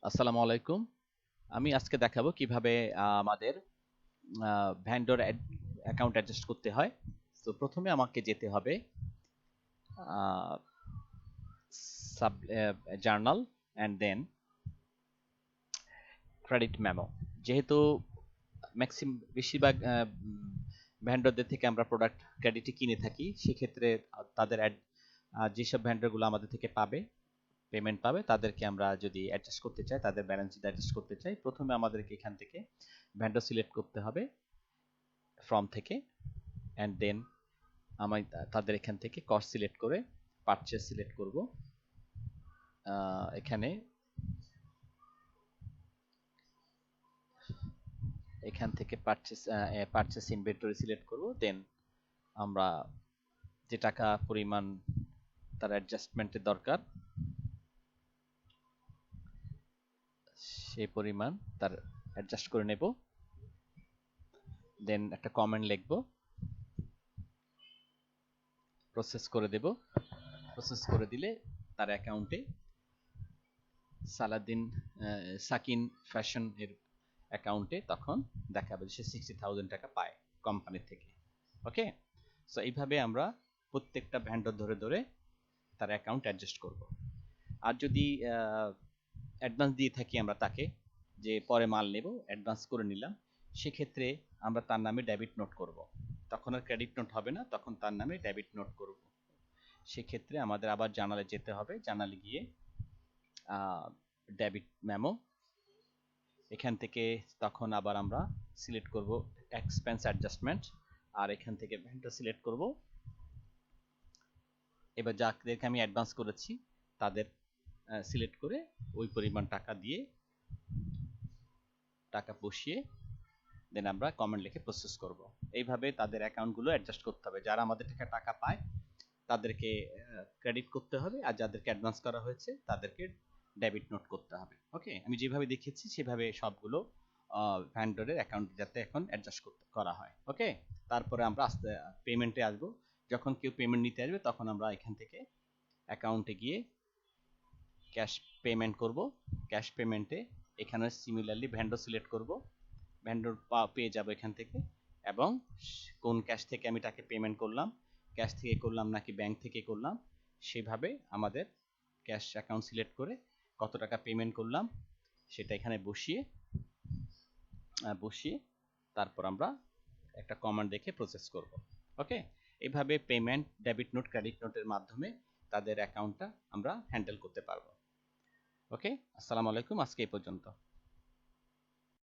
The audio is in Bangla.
আসসালামু আলাইকুম। আমি আজকে দেখাবো কিভাবে আমাদের ভেন্ডর অ্যাকাউন্ট অ্যাডজাস্ট করতে হয়। তো প্রথমে আমাকে যেতে হবে sub journal and then credit memo. যেহেতু বেশিরভাগ ভেন্ডরদের থেকে আমরা প্রোডাক্ট ক্রেডিটে কিনে থাকি, সেক্ষেত্রে তাদের যেসব ভেন্ডরগুলো আমাদের থেকে পাবে, পেমেন্ট পাবে, তাদেরকে আমরা যদি অ্যাডজাস্ট করতে চাই, তাদের ব্যালেন্স শিট অ্যাডজাস্ট করতে চাই, প্রথমে আমাদেরকে এখান থেকে ভেন্ডর সিলেক্ট করতে হবে ফ্রম থেকে, অ্যান্ড দেন আমি তাদের এখান থেকে কস্ট সিলেক্ট করে পারচেস সিলেক্ট করব। এখানে এখান থেকে পারচেস ইনভেন্টরি সিলেক্ট করব। দেন আমরা যে টাকা পরিমাণ তার অ্যাডজাস্টমেন্টের দরকার, সেই পরিমাণ তার অ্যাডজাস্ট করে নেব। দেন একটা কমেন্ট লিখব, প্রসেস করে দেব। প্রসেস করে দিলে তার অ্যাকাউন্টে সাকিন ফ্যাশন এর অ্যাকাউন্টে তখন দেখাবে সে 60,000 টাকা পায় কোম্পানি থেকে। ওকে, সো এইভাবে আমরা প্রত্যেকটা ভেন্ডর ধরে ধরে তার অ্যাকাউন্ট অ্যাডজাস্ট করব। আর যদি অ্যাডভান্স দিয়ে থাকি আমরা তাকে, যে পরে মাল নেব, অ্যাডভান্স করে নিলাম, সেক্ষেত্রে আমরা তার নামে ডেবিট নোট করব। তখন আর ক্রেডিট নোট হবে না, তখন তার নামে ডেবিট নোট করব। সেক্ষেত্রে আমাদের আবার জার্নালে যেতে হবে। জার্নালে গিয়ে ডেবিট মেমো, এখান থেকে তখন আবার আমরা সিলেক্ট করব এক্সপেন্স অ্যাডজাস্টমেন্ট, আর এখান থেকে ভেন্ডর সিলেক্ট করব। এবার যাদেরকে আমি অ্যাডভান্স করেছি তাদের সিলেক্ট করে ওই পরিমাণ টাকা দিয়ে, টাকা বসিয়ে দেন আমরা কমেন্ট লিখে প্রসেস করব। এইভাবে তাদের অ্যাকাউন্টগুলো অ্যাডজাস্ট করতে হবে। যারা আমাদের থেকে টাকা পায় তাদেরকে ক্রেডিট করতে হবে, আর যাদেরকে অ্যাডভান্স করা হয়েছে তাদেরকে ডেবিট নোট করতে হবে। ওকে, আমি যেভাবে দেখিয়েছি সেভাবে সবগুলো ভেন্ডরের অ্যাকাউন্ট যাতে এখন অ্যাডজাস্ট করা হয়। ওকে, তারপরে আমরা আস্তে পেমেন্টে আসব। যখন কেউ পেমেন্ট নিতে আসবে তখন আমরা এখান থেকে অ্যাকাউন্টে গিয়ে ক্যাশ পেমেন্ট করব। ক্যাশ পেমেন্টে এখানে সিমিলারলি ভেন্ডর সিলেক্ট করব, ভেন্ডর পেয়ে যাব এখান থেকে, এবং কোন ক্যাশ থেকে আমি তাকে পেমেন্ট করলাম, ক্যাশ থেকে করলাম নাকি ব্যাংক থেকে করলাম, সেভাবে আমাদের ক্যাশ অ্যাকাউন্ট সিলেক্ট করে কত টাকা পেমেন্ট করলাম সেটা এখানে বসিয়ে তারপর আমরা একটা কমান্ড রেখে প্রসেস করব। ওকে, এইভাবে পেমেন্ট ডেবিট নোট ক্রেডিট নোটের মাধ্যমে তাদের অ্যাকাউন্টটা আমরা হ্যান্ডেল করতে পারবো। ওকে, আসসালামু আলাইকুম, আজকে এই পর্যন্ত।